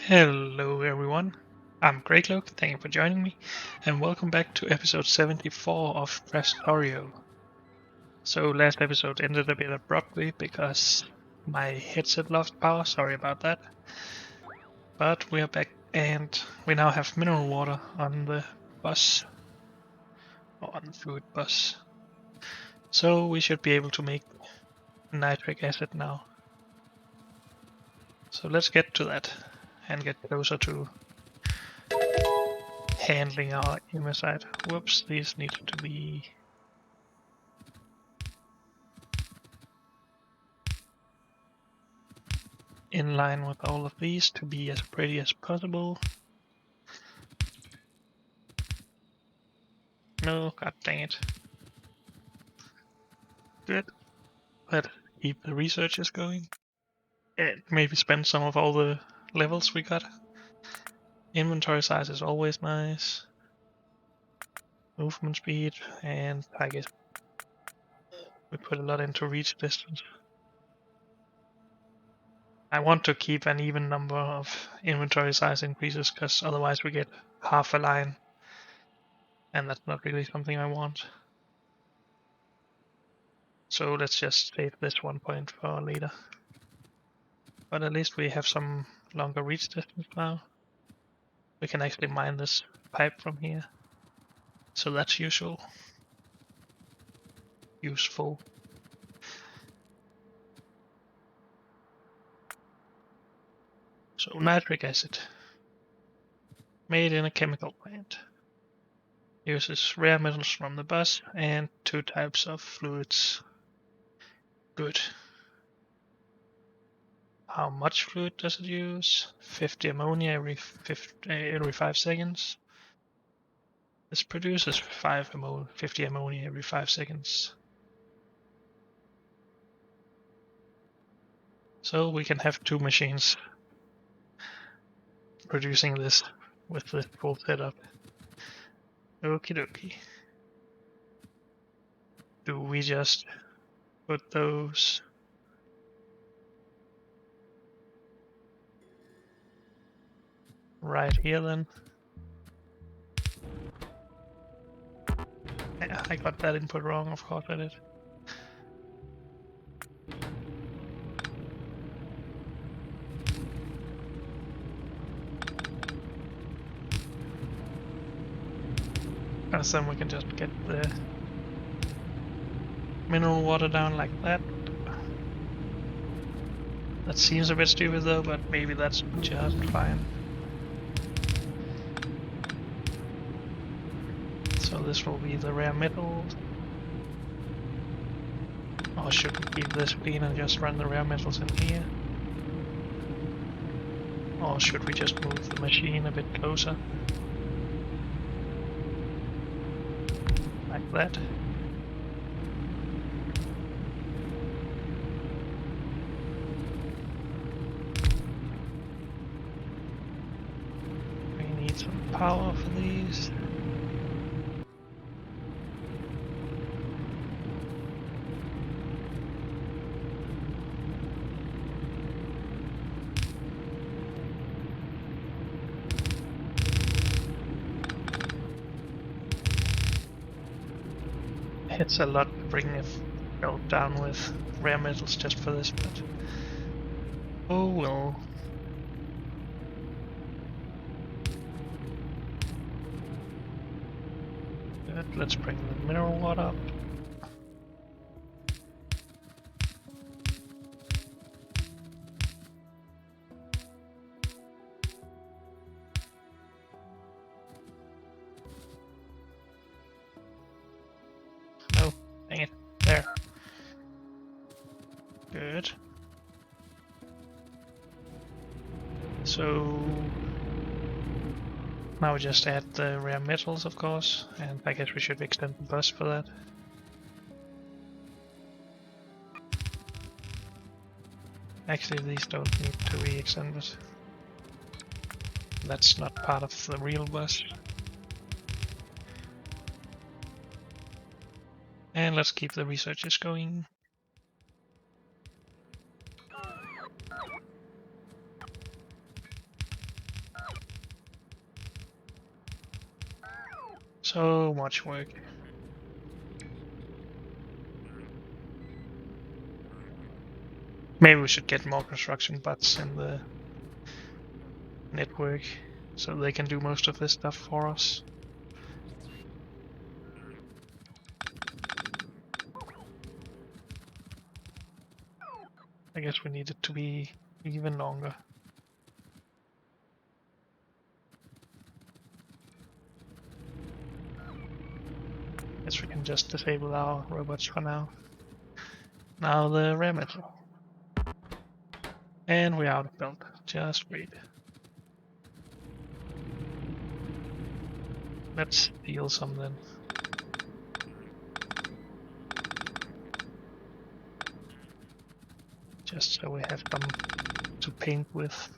Hello everyone, I'm Greycloak, thank you for joining me, and welcome back to episode 74 of Krastorio. So last episode ended a bit abruptly because my headset lost power, sorry about that. But we are back and we now have mineral water on the bus, or on the fluid bus. So we should be able to make nitric acid now. So let's get to that and get closer to handling our hematite. Whoops, these need to be in line with all of these to be as pretty as possible. No, god dang it. Good. Let's keep the researches going. And maybe spend some of all the levels we got. Inventory size is always nice. Movement speed, and I guess we put a lot into reach distance. I want to keep an even number of inventory size increases, because otherwise we get half a line. And that's not really something I want. So let's just save this 1 point for later. But at least we have some longer reach distance now. We can actually mine this pipe from here. So that's useful. So nitric acid. Made in a chemical plant. Uses rare metals from the bus and 2 types of fluids. Good. How much fluid does it use? 50 ammonia every 5 seconds. This produces 50 ammonia every 5 seconds. So we can have 2 machines producing this with the full setup. Okie dokie. Do we just put those right here then? Yeah, I got that input wrong, of course I did. And then we can just get the mineral water down like that. That seems a bit stupid though, but maybe that's just fine. So this will be the rare metals. Or should we keep this clean and just run the rare metals in here? Or should we just move the machine a bit closer? Like that. We need some power for these. It's a lot to bring a belt down with rare metals just for this, but oh well. Good, let's bring the mineral water up. No, dang it, there. Good. So now we just add the rare metals, of course, and I guess we should extend the bus for that. Actually, these don't need to be extended. That's not part of the real bus. And let's keep the researches going. So much work. Maybe we should get more construction bots in the network so they can do most of this stuff for us. I guess we need it to be even longer. Guess we can just disable our robots for now. Now the rare metal. And we're out of belt. Just wait. Let's steal some then. Just so we have some to paint with.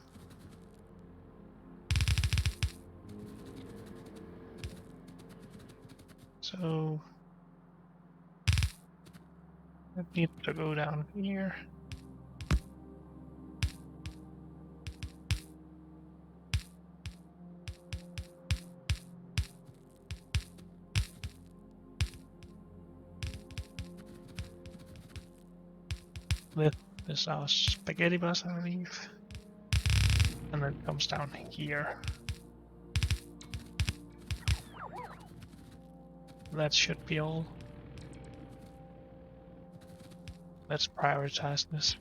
So that needs to go down here. This is our spaghetti bus, I believe. And then it comes down here. That should be all. Let's prioritize this.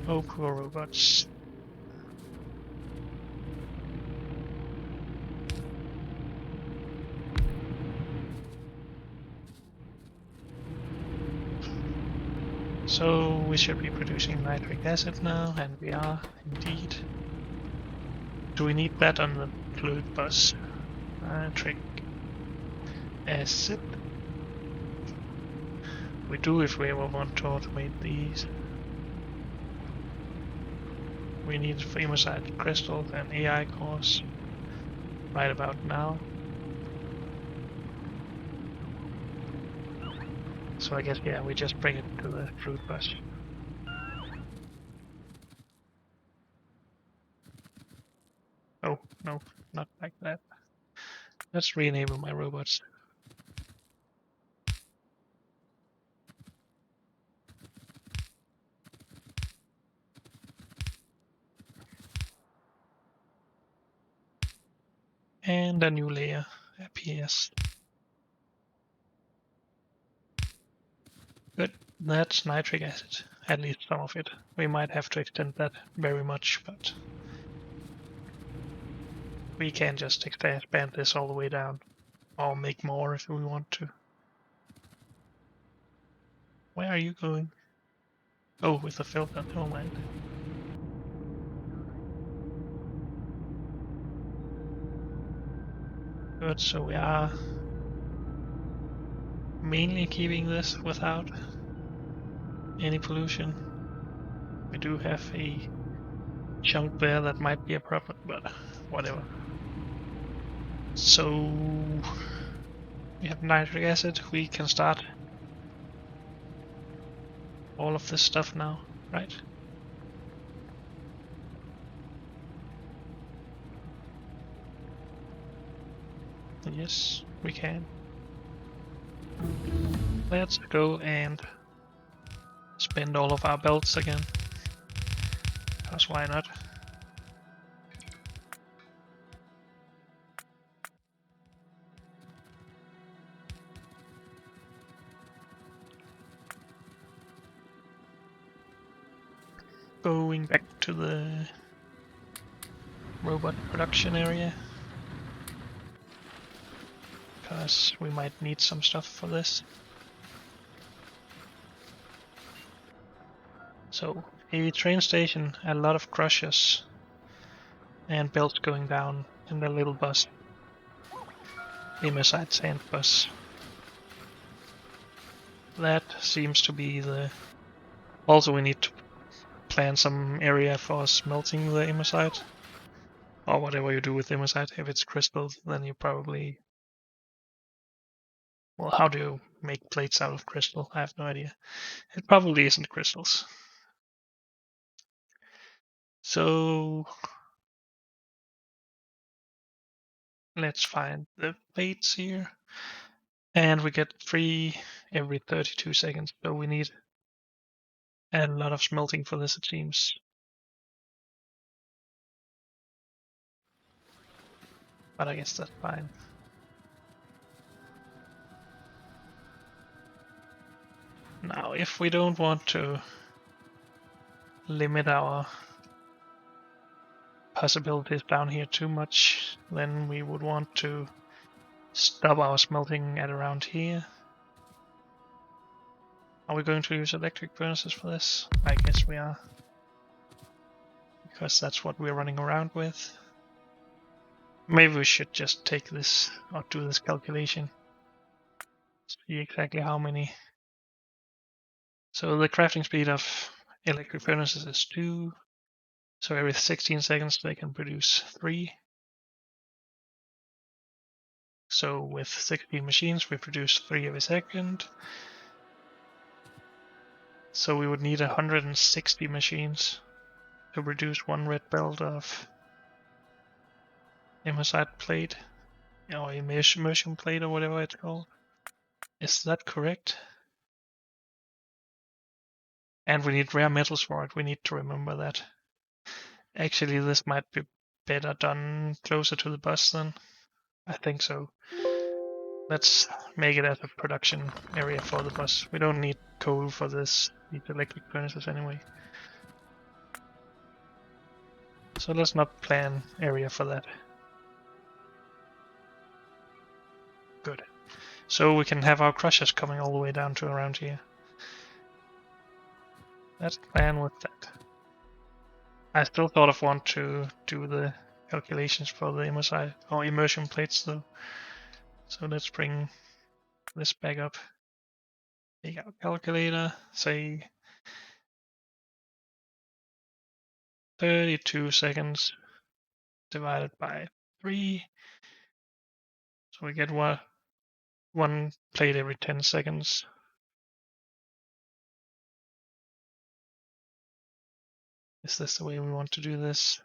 Oh, poor robots. So we should be producing nitric acid now, and we are indeed. Do we need that on the fluid bus? Nitric acid. We do if we ever want to automate these. We need famosite crystals and AI cores right about now. So I guess, yeah, we just bring it to the fruit bus. Oh, no, not like that. Let's re-enable my robots. And a new layer appears. Good, that's nitric acid, at least some of it. We might have to extend that very much, but we can just expand this all the way down, or make more if we want to. Where are you going? Oh, with the filter, never mind. Good, so we are mainly keeping this without any pollution. We do have a chunk there that might be a problem, but whatever. So we have nitric acid, we can start all of this stuff now, right? Yes, we can. Let's go and spend all of our belts again. Because why not? Going back to the robot production area. Because we might need some stuff for this. So, a train station, a lot of crushers, and belts going down in the little bus. Immersite sand bus. That seems to be the... Also we need to plan some area for smelting the immersite. Or whatever you do with immersite. If it's crystals, then you probably... Well, how do you make plates out of crystal? I have no idea. It probably isn't crystals. So let's find the plates here. And we get 3 every 32 seconds, so we need a lot of smelting for this, it seems. But I guess that's fine. Now, if we don't want to limit our possibilities down here too much, then we would want to stop our smelting at around here. Are we going to use electric furnaces for this? I guess we are. Because that's what we're running around with. Maybe we should just take this or do this calculation. See exactly how many. So the crafting speed of electric furnaces is 2. So every 16 seconds they can produce 3. So with 16 machines we produce 3 every second. So we would need 160 machines to produce 1 red belt of immersite plate, or immersion plate, or whatever it's called. Is that correct? And we need rare metals for it, we need to remember that. Actually, this might be better done closer to the bus then. I think so. Let's make it as a production area for the bus. We don't need coal for this, need electric furnaces anyway. So let's not plan area for that. Good. So we can have our crushers coming all the way down to around here. Let's plan with that. I still thought of want to do the calculations for the immersite or immersion plates though. So let's bring this back up. Take our calculator, say 32 seconds divided by 3. So we get one plate every 10 seconds. Is this the way we want to do this?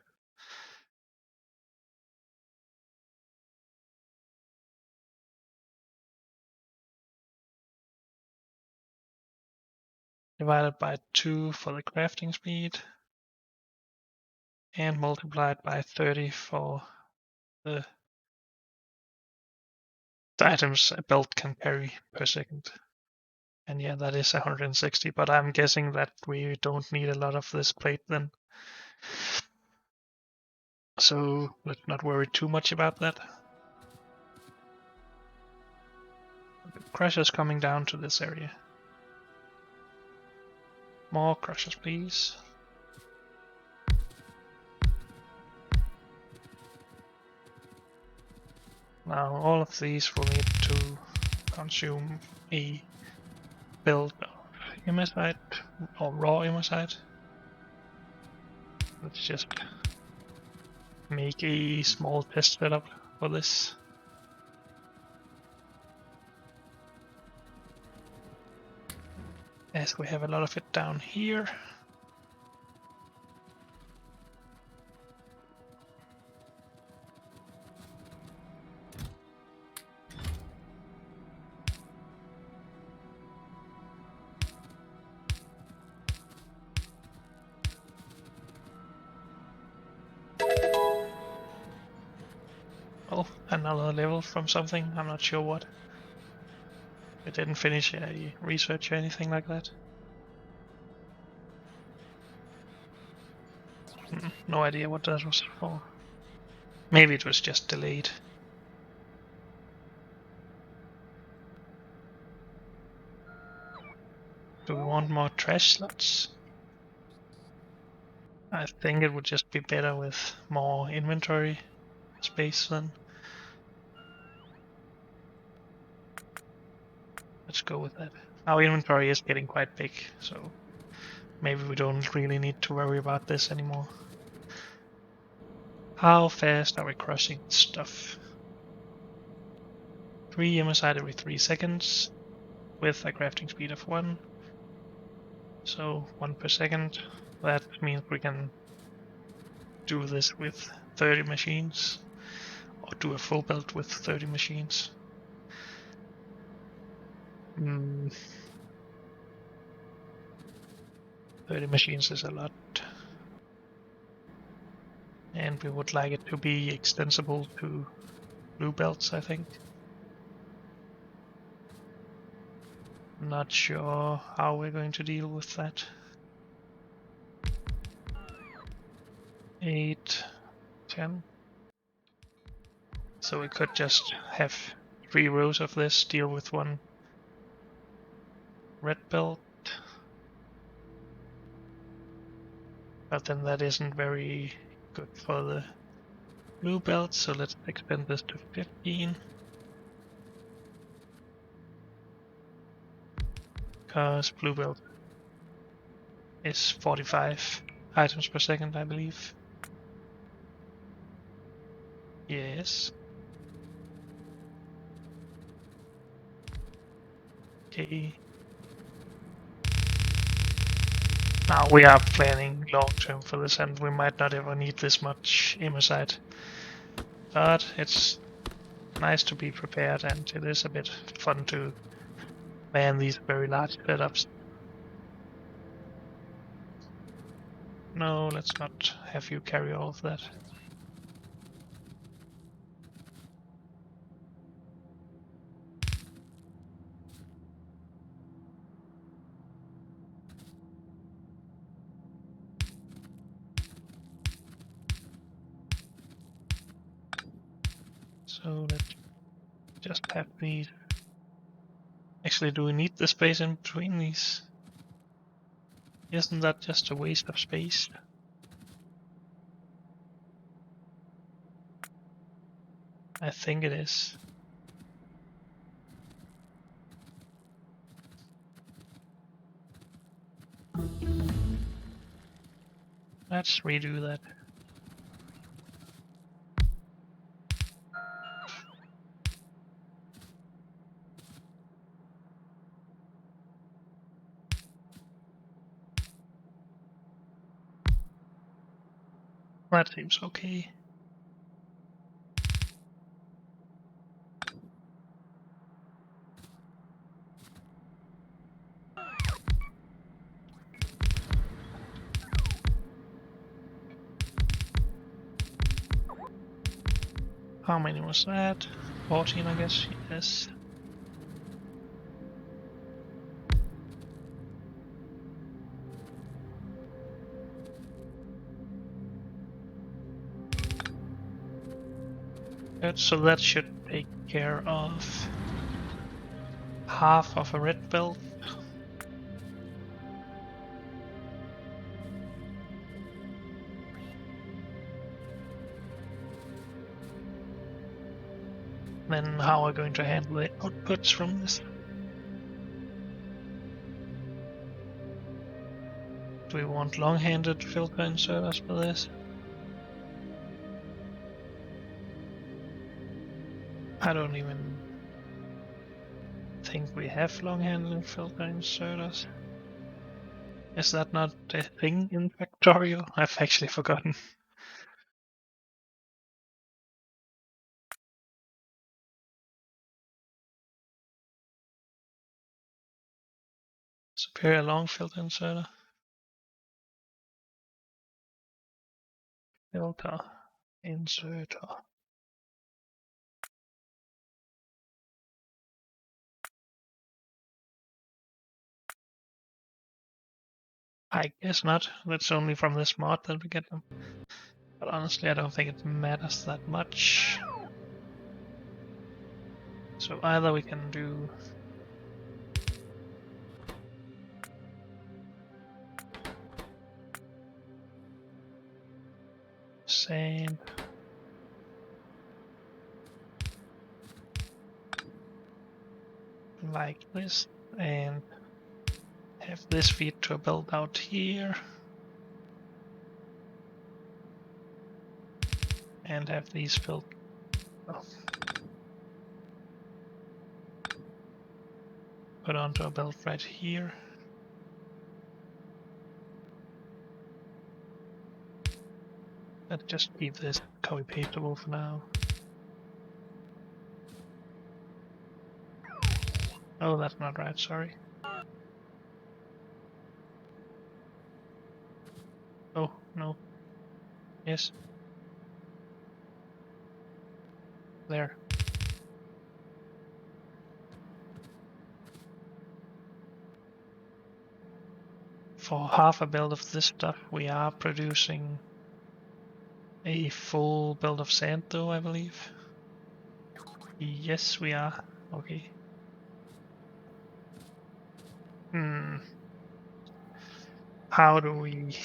Divided by 2 for the crafting speed. And multiplied by 30 for the items a belt can carry per second. And yeah, that is 160, but I'm guessing that we don't need a lot of this plate then. So let's not worry too much about that. The crushers coming down to this area. More crushers, please. Now all of these will need to consume a build of immersite or raw immersite. Let's just make a small test setup for this. As we have a lot of it down here. Oh, another level from something, I'm not sure what. We didn't finish a research or anything like that. No idea what that was for. Maybe it was just delayed. Do we want more trash slots? I think it would just be better with more inventory space then. Let's go with that. Our inventory is getting quite big, so maybe we don't really need to worry about this anymore. How fast are we crushing stuff? 3 immersite every 3 seconds with a crafting speed of 1. So 1 per second. That means we can do this with 30 machines, or do a full build with 30 machines. 30 machines is a lot. And we would like it to be extensible to blue belts, I think. Not sure how we're going to deal with that. 8, 10. So we could just have 3 rows of this, deal with 1 red belt. But then that isn't very good for the blue belt, so let's expand this to 15. Because blue belt is 45 items per second, I believe. Yes. Okay. Now we are planning long term for this, and we might not ever need this much immersite. But it's nice to be prepared, and it is a bit fun to man these very large setups. No, let's not have you carry all of that. So let's just have these. Actually, do we need the space in between these? Isn't that just a waste of space? I think it is. Let's redo that. That seems okay. How many was that? 14, I guess. Yes. Good, so that should take care of half of a red belt. Then how are we going to handle the outputs from this? Do we want long-handed filter inserters for this? I don't even think we have long-handed filter inserters. Is that not a thing in Factorio? I've actually forgotten. Superior long filter inserter. Filter inserter. I guess not. That's only from this mod that we get them. But honestly, I don't think it matters that much. So either we can do sand like this and have this feed to a belt out here and have these filled. Oh. Put onto a belt right here. Let's just keep this copy pasteable for now. Oh, that's not right, sorry. Oh, no. Yes. There. For half a build of this stuff, we are producing a full build of sand, though, I believe. Yes, we are. Okay. How do we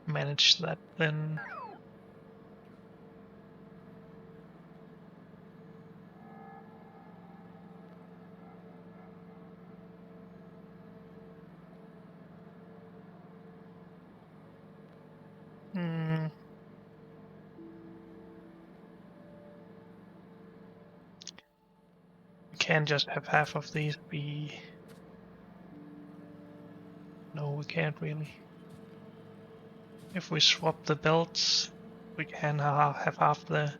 manage that then? We can't just have half of these be... No, we can't really. If we swap the belts, we can have half the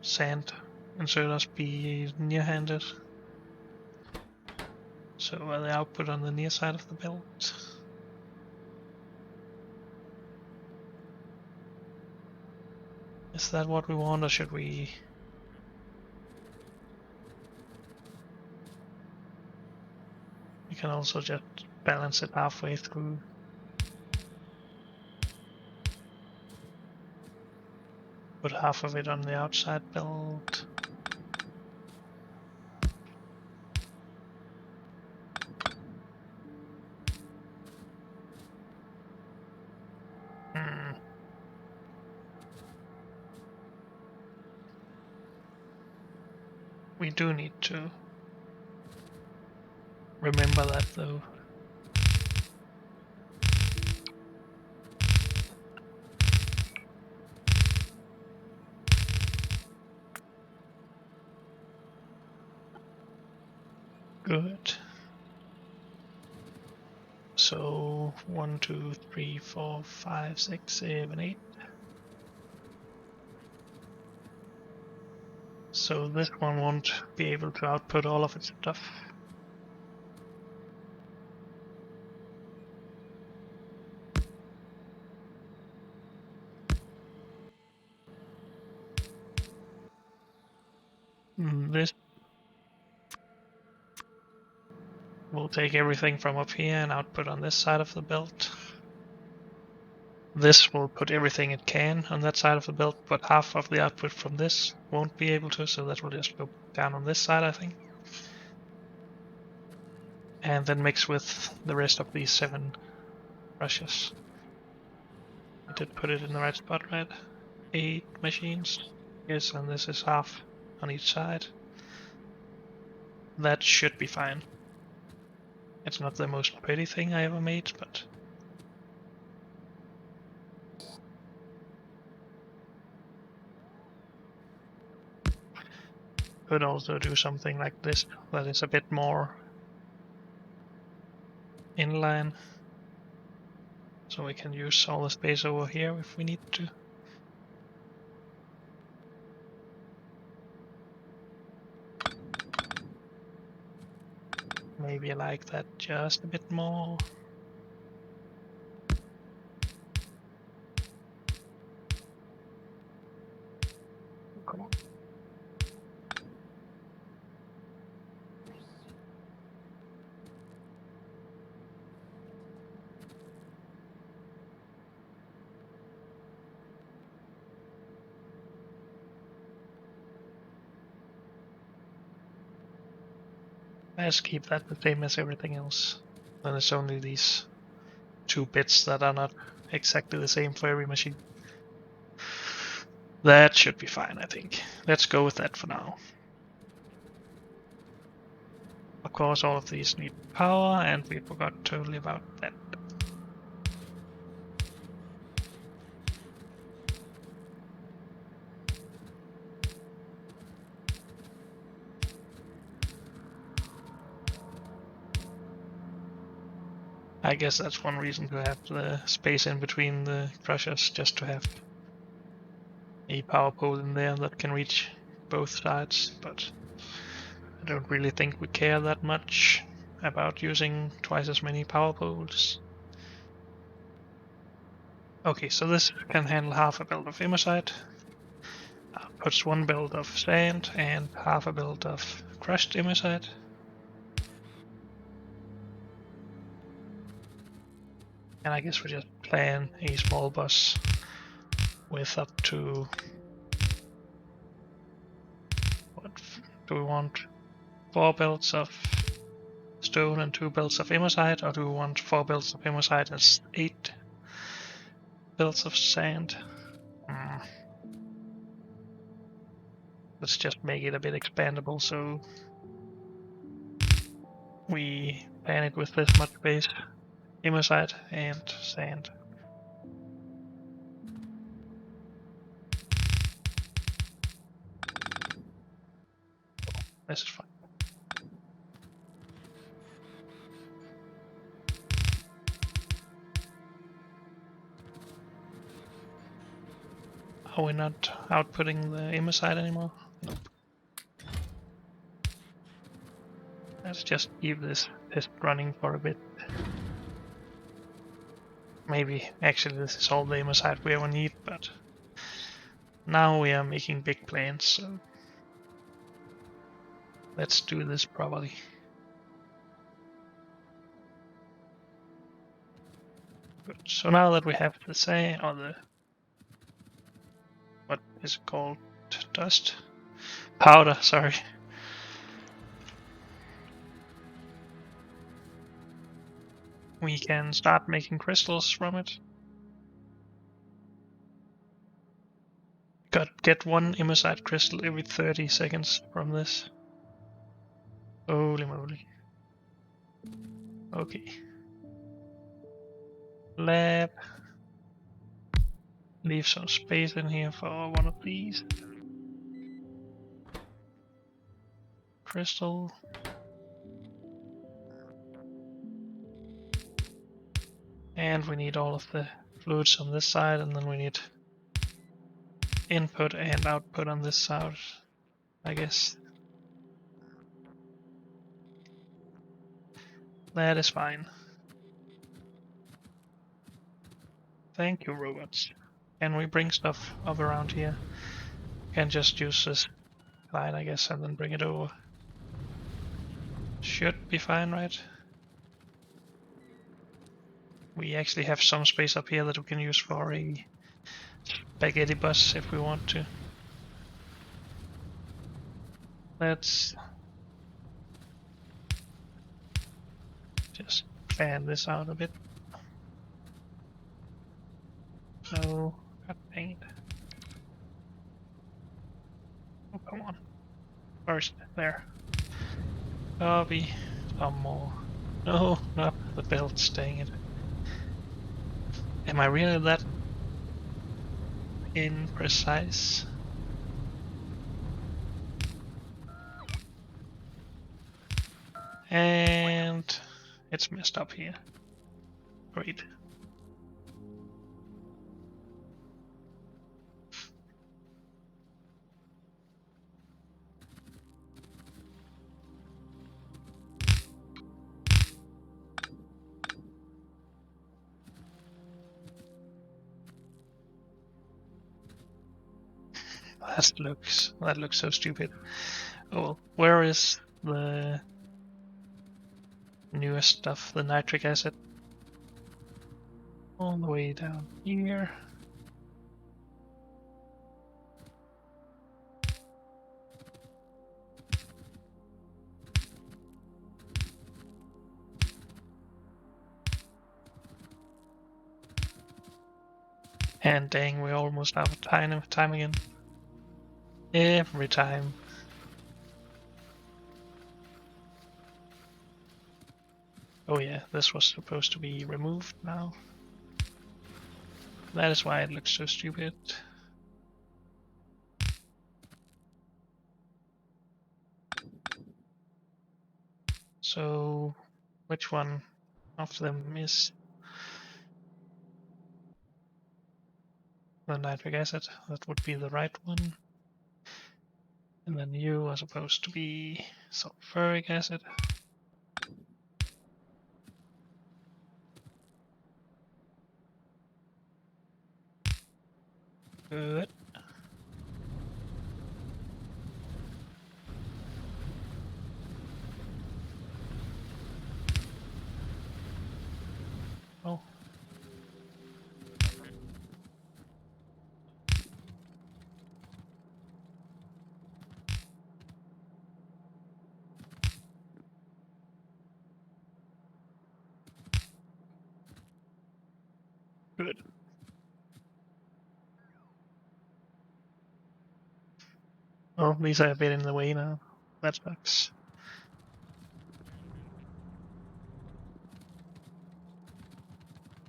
sand inserters be near-handed. So the output on the near side of the belt. Is that what we want, or should we... We can also just balance it halfway through. Put half of it on the outside belt. We do need to remember that, though. Good. So 1, 2, 3, 4, 5, 6, 7, 8. So this one won't be able to output all of its stuff. This will take everything from up here and output on this side of the belt. This will put everything it can on that side of the belt, but half of the output from this won't be able to, so that will just go down on this side, I think. And then mix with the rest of these 7 brushes. I did put it in the right spot, right? 8 machines. Yes, and this is half on each side. That should be fine. It's not the most pretty thing I ever made, but... Could also do something like this that is a bit more inline. So we can use all the space over here if we need to. Maybe I like that just a bit more. Cool. Let's keep that the same as everything else. Then it's only these 2 bits that are not exactly the same for every machine. That should be fine, I think. Let's go with that for now. Of course, all of these need power, and we forgot totally about that. I guess that's one reason to have the space in between the crushers, just to have a power pole in there that can reach both sides, but I don't really think we care that much about using twice as many power poles. Okay, so this can handle half a build of Immersite, puts one build of sand and half a build of crushed Immersite. And I guess we just plan a small bus with up to, what do we want? 4 builds of stone and 2 builds of Immersite, or do we want 4 builds of Immersite and 8 builds of sand? Let's just make it a bit expandable so we plan it with this much base, Immersite and sand. This is fine. Are we not outputting the Immersite anymore? Nope. Let's just keep this test running for a bit. Maybe actually this is all the Immersite we ever need, but now we are making big plans, so let's do this properly. Good. So now that we have the sand, or the, what is it called? Dust? Powder, sorry. We can start making crystals from it. Get 1 Immersite crystal every 30 seconds from this. Holy moly. Okay. Lab. Leave some space in here for one of these. Crystal. And we need all of the fluids on this side, and then we need input and output on this side, I guess. That is fine. Thank you, robots. Can we bring stuff up around here? Can just use this line, I guess, and then bring it over. Should be fine, right? We actually have some space up here that we can use for a spaghetti bus if we want to. Let's just fan this out a bit. So, god dang it. Oh, come on. First, there. Copy. Some more. No, not the belts, dang it. Am I really that imprecise? And it's messed up here. Great. That looks so stupid. Oh well, where is the newest stuff, the nitric acid? All the way down here. And dang, we're almost out of time again. Every time. Oh yeah, this was supposed to be removed now. That is why it looks so stupid. So, which one? of them is the nitric acid. That would be the right one. And then you are supposed to be sulfuric acid. Good. Oh. Good. Oh, these are a bit in the way now. That sucks.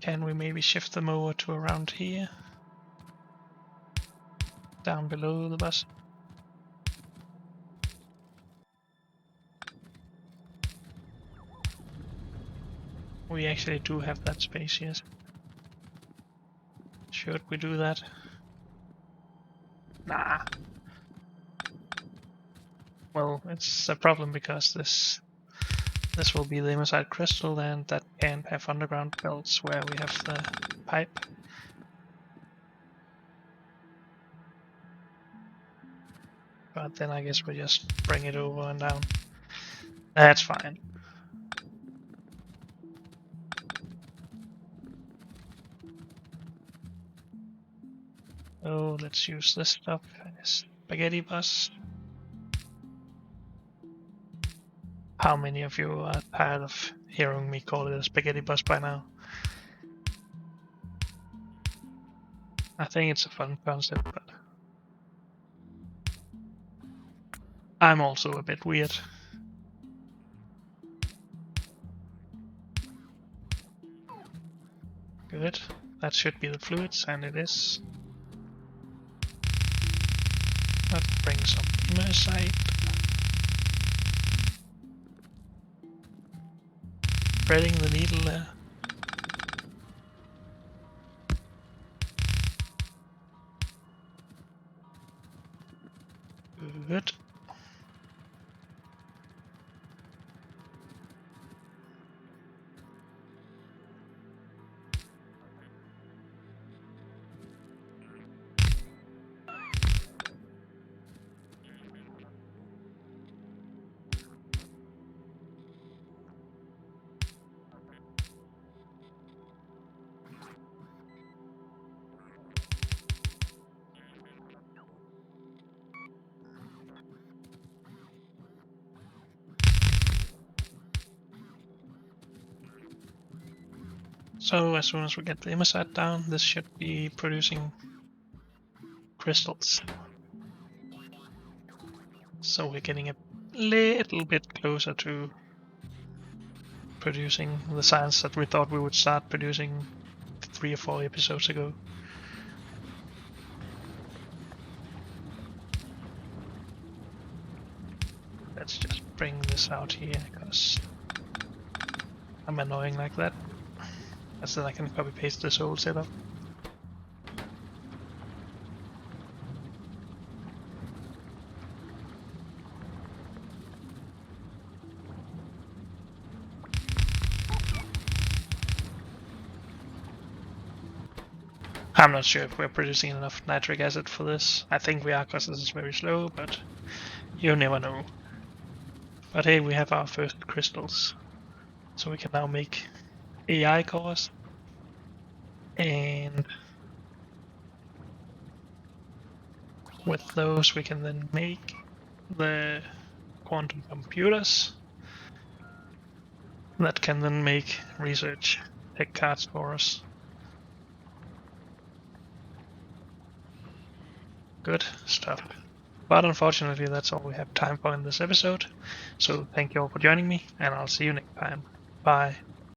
Can we maybe shift them over to around here? Down below the bus? We actually do have that space, yes. Should we do that? Nah. Well, it's a problem because this will be the immersite crystal, and that can't have underground belts where we have the pipe. But then I guess we just bring it over and down. That's fine. Oh, let's use this stuff as spaghetti bus. How many of you are tired of hearing me call it a spaghetti bus by now? I think it's a fun concept, but I'm also a bit weird. Good. That should be the fluids, and it is. Let's bring some immersite. Threading the needle there. Good. So as soon as we get the immersite down, this should be producing crystals. So we're getting a little bit closer to producing the science that we thought we would start producing 3 or 4 episodes ago. Let's just bring this out here, because I'm annoying like that. As then I can copy paste this whole setup. I'm not sure if we're producing enough nitric acid for this. I think we are, because this is very slow, but you never know. But hey, we have our first crystals. So we can now make AI cores. And with those we can then make the quantum computers that can then make research tech cards for us. Good stuff. But unfortunately that's all we have time for in this episode. So thank you all for joining me, and I'll see you next time. Bye.